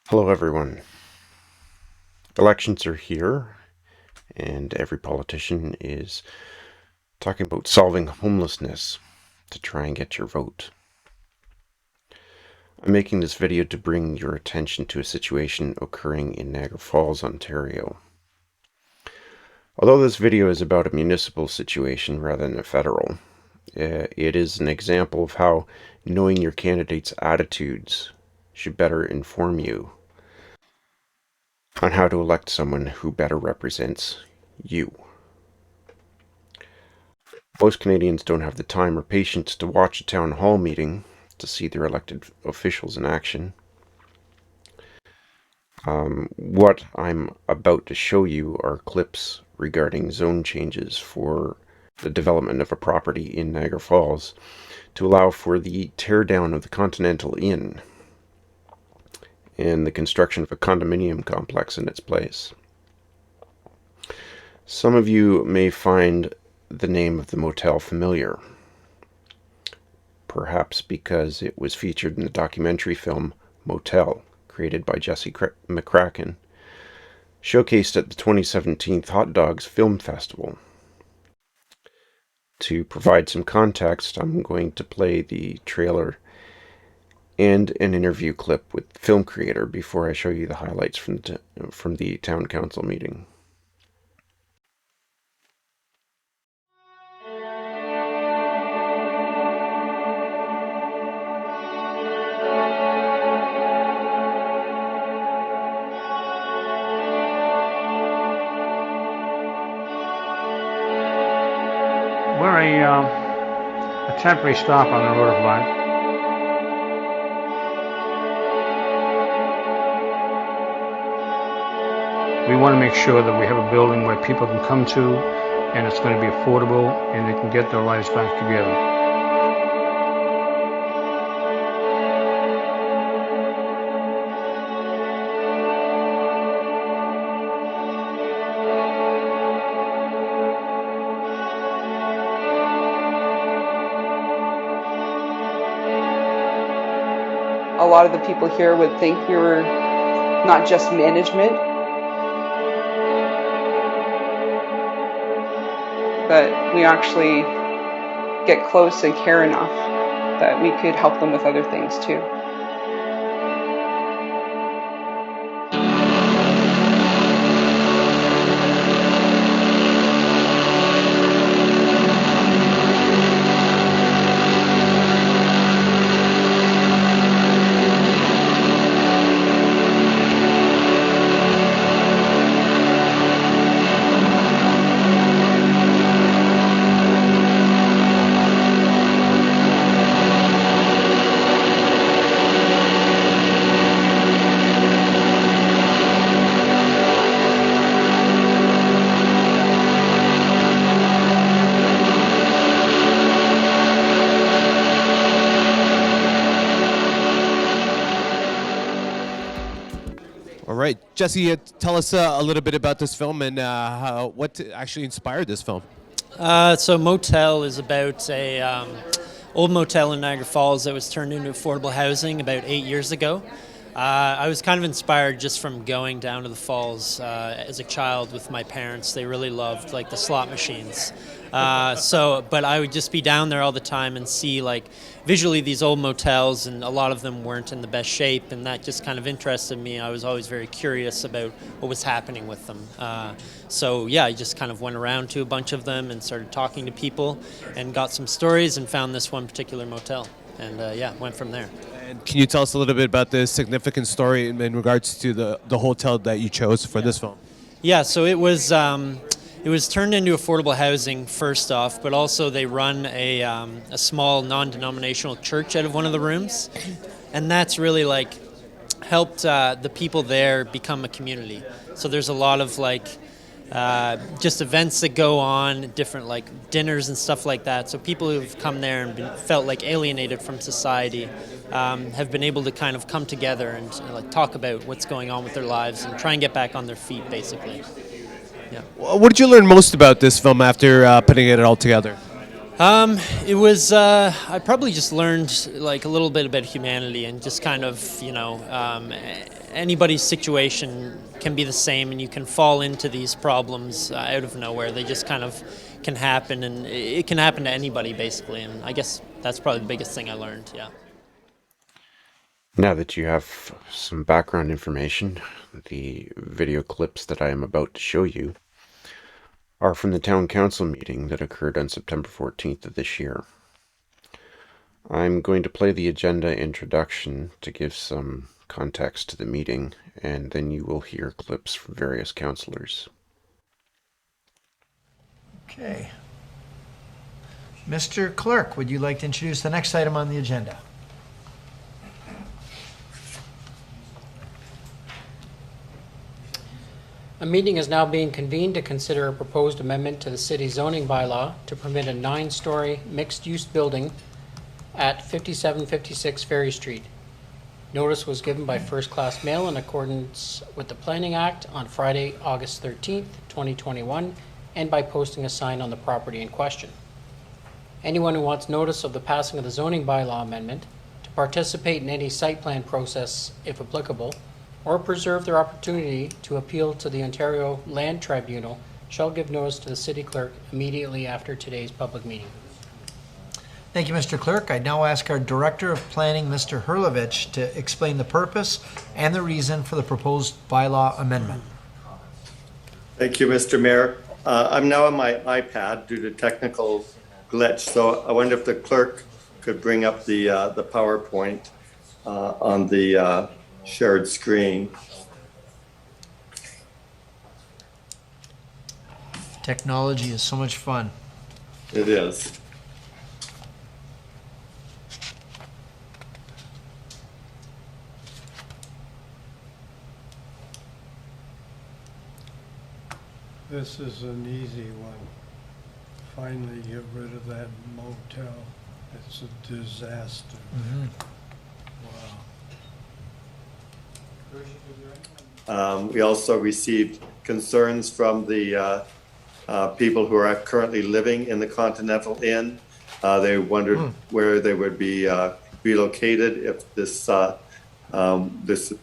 Hello, everyone. Elections are here, and every politician is talking about solving homelessness to try and get your vote. I'm making this video to bring your attention to a situation occurring in Niagara Falls, Ontario. Although this video is about a municipal situation rather than a federal, it is an example of how knowing your candidate's attitudes should better inform you on how to elect someone who better represents you. Most Canadians don't have the time or patience to watch a town hall meeting to see their elected officials in action. What I'm about to show you are clips regarding zone changes for the development of a property in Niagara Falls to allow for the teardown of the Continental Inn and the construction of a condominium complex in its place. Some of you may find the name of the motel familiar, perhaps because it was featured in the documentary film Motel, created by Jesse McCracken, showcased at the 2017 Hot Dogs Film Festival. To provide some context, I'm going to play the trailer and an interview clip with the film creator before I show you the highlights from the town council meeting. We're a temporary stop on the road of life. We want to make sure that we have a building where people can come to, and it's going to be affordable, and they can get their lives back together. A lot of the people here would think we were not just management, but we actually get close and care enough that we could help them with other things too. All right, Jesse, tell us a little bit about this film and what actually inspired this film. So Motel is about a old motel in Niagara Falls that was turned into affordable housing about 8 years ago. I was kind of inspired just from going down to the falls as a child with my parents. They really loved like the slot machines. But I would just be down there all the time and see like visually these old motels, and a lot of them weren't in the best shape, and that just kind of interested me. I was always very curious about what was happening with them. I just kind of went around to a bunch of them and started talking to people and got some stories and found this one particular motel, and went from there. And can you tell us a little bit about the significant story in regards to the hotel that you chose for this film? Yeah, so it was turned into affordable housing first off, but also they run a small non-denominational church out of one of the rooms, and that's really like helped the people there become a community. So there's a lot of like just events that go on, different like dinners and stuff like that. So people who've come there and felt like alienated from society have been able to kind of come together and like talk about what's going on with their lives and try and get back on their feet, basically. Yeah. What did you learn most about this film after putting it all together? It was, I probably just learned like a little bit about humanity and just kind of, anybody's situation can be the same and you can fall into these problems out of nowhere. They just kind of can happen, and it can happen to anybody basically. And I guess that's probably the biggest thing I learned, yeah. Now that you have some background information, the video clips that I am about to show you are from the town council meeting that occurred on September 14th of this year. I'm going to play the agenda introduction to give some context to the meeting, and then you will hear clips from various councillors. Okay. Mr. Clerk, would you like to introduce the next item on the agenda? A meeting is now being convened to consider a proposed amendment to the city zoning bylaw to permit a 9-story mixed-use building at 5756 Ferry Street. Notice was given by first-class mail in accordance with the Planning Act on Friday, August 13th, 2021, and by posting a sign on the property in question. Anyone who wants notice of the passing of the zoning bylaw amendment, to participate in any site plan process, if applicable, or preserve their opportunity to appeal to the Ontario Land Tribunal shall give notice to the city clerk immediately after today's public meeting. Thank you, Mr. Clerk. I now ask our Director of Planning, Mr. Hurlovich, to explain the purpose and the reason for the proposed bylaw amendment. Thank you, Mr. Mayor. I'm now on my iPad due to technical glitch, so I wonder if the clerk could bring up the PowerPoint on the shared screen. Technology is so much fun. It is. This is an easy one. Finally get rid of that motel. It's a disaster. Mm-hmm. Wow. We also received concerns from the people who are currently living in the Continental Inn. They wondered where they would be relocated if this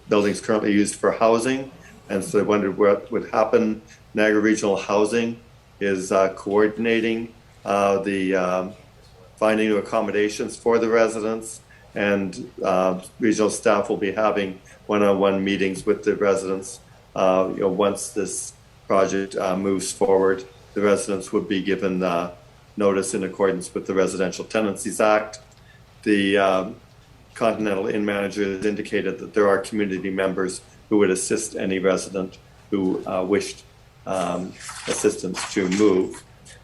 building is currently used for housing, and so they wondered what would happen. Niagara Regional Housing is coordinating the finding new accommodations for the residents, and regional staff will be having one-on-one meetings with the residents. Once this project moves forward, the residents would be given notice in accordance with the Residential Tenancies Act. The Continental Inn manager has indicated that there are community members who would assist any resident who wished assistance to move.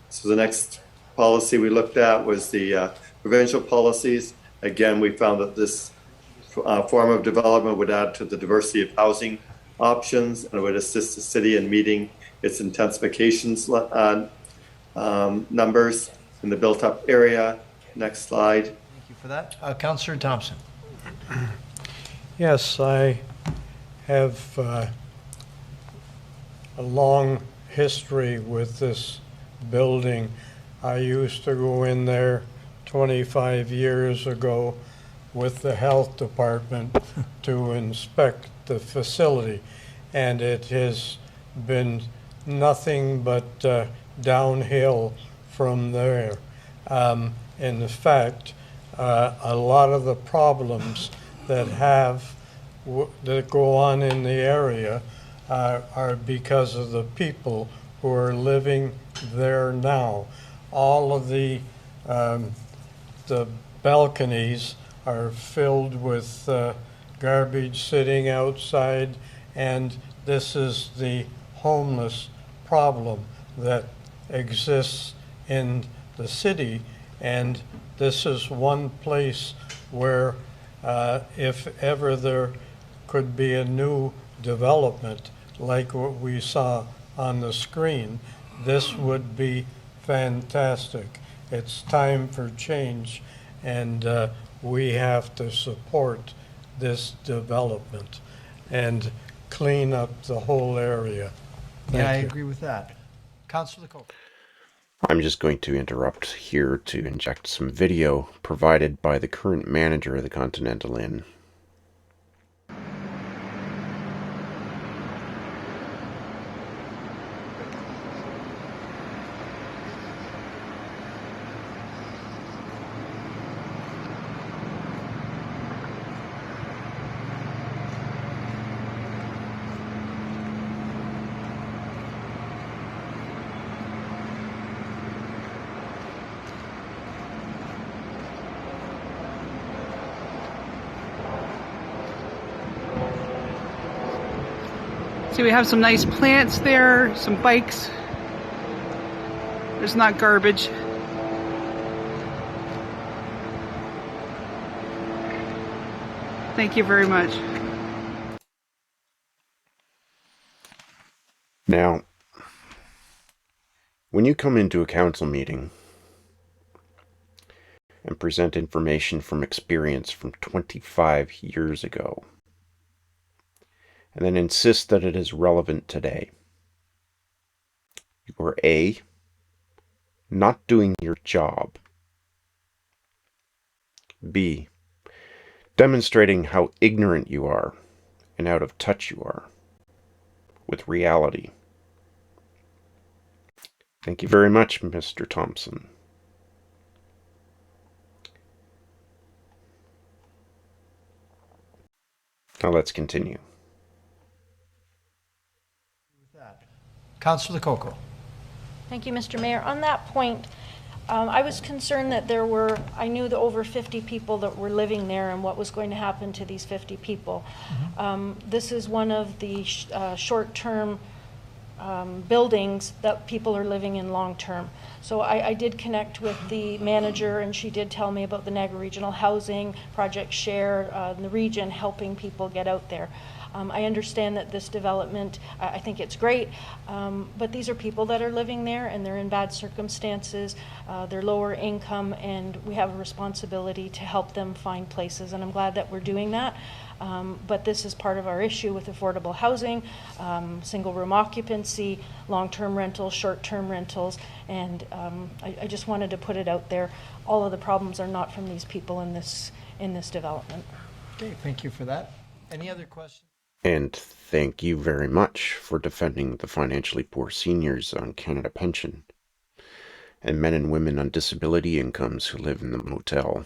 So the next policy we looked at was the provincial policies. Again, we found that this form of development would add to the diversity of housing options and would assist the city in meeting its intensifications numbers in the built-up area. Next slide. Thank you for that. Councillor Thompson. Yes, I have a long history with this building. I used to go in there 25 years ago with the health department to inspect the facility, and it has been nothing but downhill from there. In fact, a lot of the problems that that go on in the area are because of the people who are living there now. All of the balconies are filled with garbage sitting outside, and this is the homeless problem that exists in the city, and this is one place where if ever there could be a new development like what we saw on the screen, this would be fantastic. It's time for change, and we have to support this development and clean up the whole area. Yeah, I Thank you. agree with that. Councillor Cope. I'm just going to interrupt here to inject some video provided by the current manager of the Continental Inn. See, we have some nice plants there, some bikes. There's not garbage. Thank you very much. Now, when you come into a council meeting and present information from experience from 25 years ago, and then insist that it is relevant today, you are A, not doing your job, B, demonstrating how ignorant you are and out of touch you are with reality. Thank you very much, Mr. Thompson. Now let's continue. Councillor Coco. Thank you, Mr. Mayor. On that point, I was concerned that I knew the over 50 people that were living there and what was going to happen to these 50 people. This is one of the short-term buildings that people are living in long-term. So I did connect with the manager, and she did tell me about the Niagara Regional Housing Project Share in the region helping people get out there. I understand that this development, I think it's great, but these are people that are living there and they're in bad circumstances, they're lower income, and we have a responsibility to help them find places, and I'm glad that we're doing that. But this is part of our issue with affordable housing, single room occupancy, long-term rentals, short-term rentals, and I just wanted to put it out there. All of the problems are not from these people in this development. Okay, thank you for that. Any other questions? And thank you very much for defending the financially poor seniors on Canada Pension and men and women on disability incomes who live in the motel,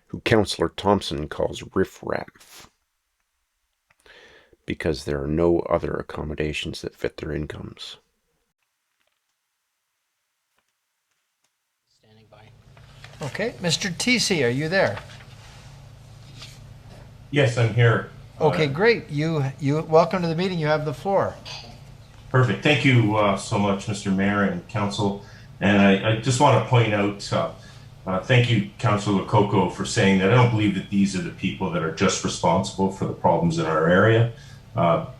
who Councillor Thompson calls riffraff, because there are no other accommodations that fit their incomes. Standing by. Okay, Mr. TC, are you there? Yes, I'm here. Okay, great. You welcome to the meeting. You have the floor. Perfect. Thank you so much, Mr. Mayor and Council. And I just want to point out, thank you, Councillor Coco, for saying that I don't believe that these are the people that are just responsible for the problems in our area.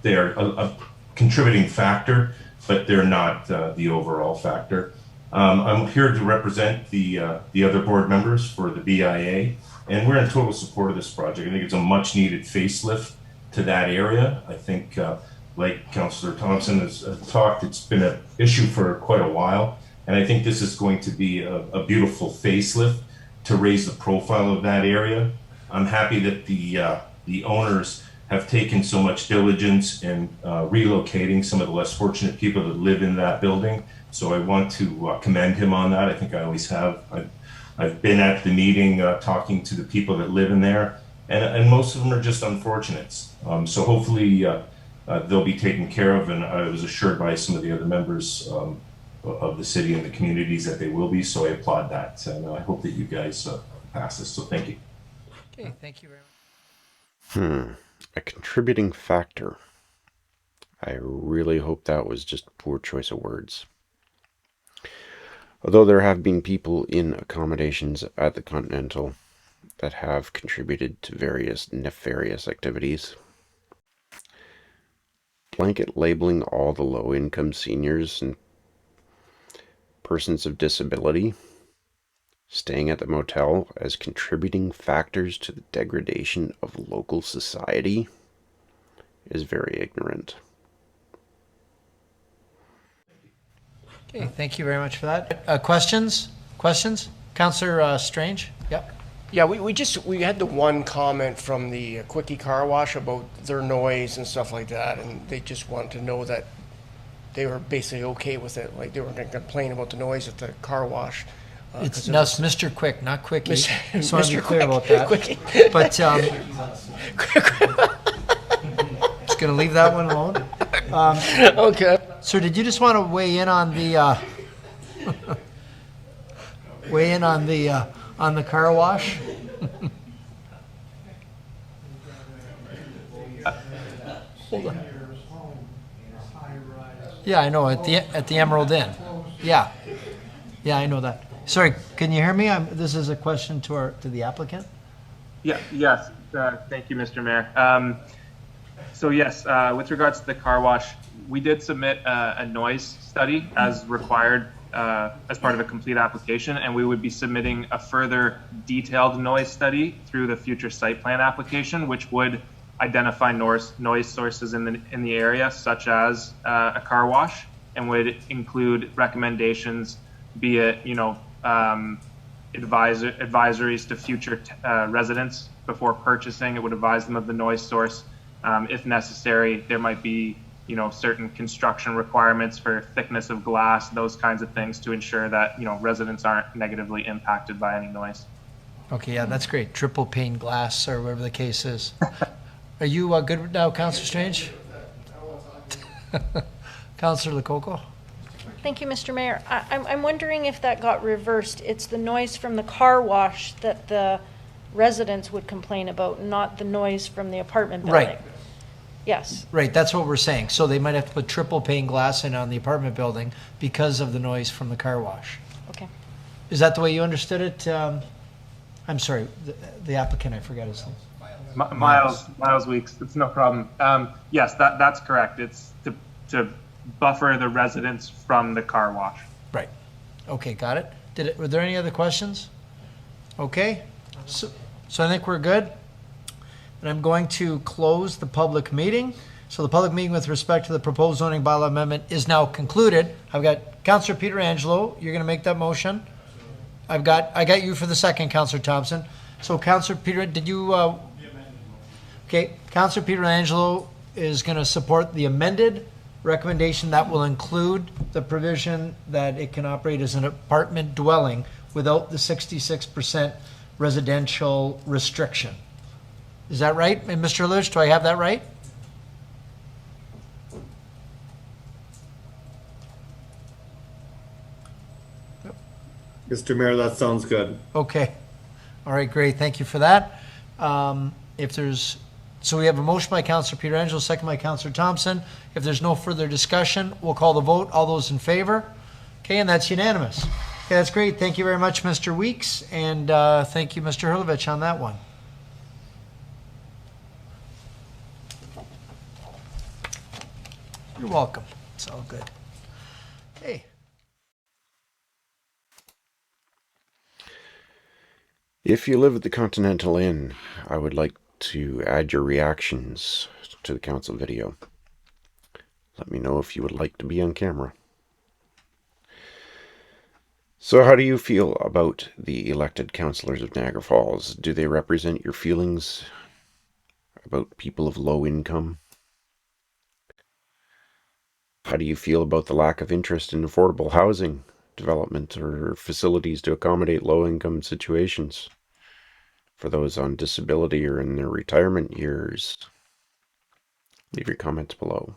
They are a contributing factor, but they're not the overall factor. I'm here to represent the other board members for the BIA. And we're in total support of this project. I think it's a much needed facelift to that area. I think, like Councillor Thompson has talked, it's been an issue for quite a while. And I think this is going to be a beautiful facelift to raise the profile of that area. I'm happy that the owners have taken so much diligence in relocating some of the less fortunate people that live in that building. So I want to commend him on that. I think I always have. I've been at the meeting talking to the people that live in there, and most of them are just unfortunates. So hopefully they'll be taken care of, and I was assured by some of the other members of the city and the communities that they will be, so I applaud that, and I hope that you guys pass this, so thank you. Okay, thank you very much. A contributing factor. I really hope that was just a poor choice of words. Although there have been people in accommodations at the Continental that have contributed to various nefarious activities, blanket labeling all the low-income seniors and persons of disability staying at the motel as contributing factors to the degradation of local society is very ignorant. Okay, thank you very much for that. Questions? Questions? Councillor Strange? Yep. Yeah, we had the one comment from the Quickie Car Wash about their noise and stuff like that, and they just wanted to know that they were basically okay with it. Like, they weren't going to complain about the noise at the car wash. It's Mr. Quick, not Quickie. Just want to be Mr. clear about Quick, that. Quickie. But just going to leave that one alone. Okay. Sir, did you just want to weigh in on the on the car wash? Hold on. Yeah, I know, at the Emerald Inn. Yeah. Yeah, I know that. Sorry, can you hear me? This is a question to the applicant. Yeah. Yes. Thank you, Mr. Mayor. So yes, with regards to the car wash, we did submit a noise study as required as part of a complete application, and we would be submitting a further detailed noise study through the future site plan application, which would identify noise sources in the area, such as a car wash, and would include recommendations, be it advisories to future residents before purchasing. It would advise them of the noise source. If necessary, there might be certain construction requirements for thickness of glass, those kinds of things, to ensure that residents aren't negatively impacted by any noise. Okay, yeah, that's great. Triple pane glass or whatever the case is. Are you good now, Councillor Strange? Councillor Lococo? Thank you, Mr. Mayor. I'm wondering if that got reversed. It's the noise from the car wash that the residents would complain about, not the noise from the apartment building. Right. Yes. Right, that's what we're saying. So they might have to put triple pane glass in on the apartment building because of the noise from the car wash. Okay. Is that the way you understood it? I'm sorry, the applicant, I forgot his name. Miles Weeks, it's no problem. Yes, that's correct. It's to buffer the residents from the car wash. Right. Okay, got it. Were there any other questions? Okay, so I think we're good. And I'm going to close the public meeting. So the public meeting with respect to the proposed zoning bylaw amendment is now concluded. I've got Councillor Pietrangelo. You're going to make that motion. I got you for the second, Councillor Thompson. So Councillor Peter, did you? Okay, Councillor Pietrangelo is going to support the amended recommendation that will include the provision that it can operate as an apartment dwelling without the 66% residential restriction. Is that right? And Mr. Lynch, do I have that right? Mr. Mayor, that sounds good. Okay. All right, great. Thank you for that. So we have a motion by Councillor Pietrangelo, second by Councillor Thompson. If there's no further discussion, we'll call the vote. All those in favor? Okay, and that's unanimous. Okay, that's great. Thank you very much, Mr. Weeks, and thank you, Mr. Hurlovich, on that one. You're welcome. It's all good. Okay. If you live at the Continental Inn, I would like to add your reactions to the council video. Let me know if you would like to be on camera. So how do you feel about the elected councillors of Niagara Falls? Do they represent your feelings about people of low income? How do you feel about the lack of interest in affordable housing development or facilities to accommodate low-income situations for those on disability or in their retirement years? Leave your comments below.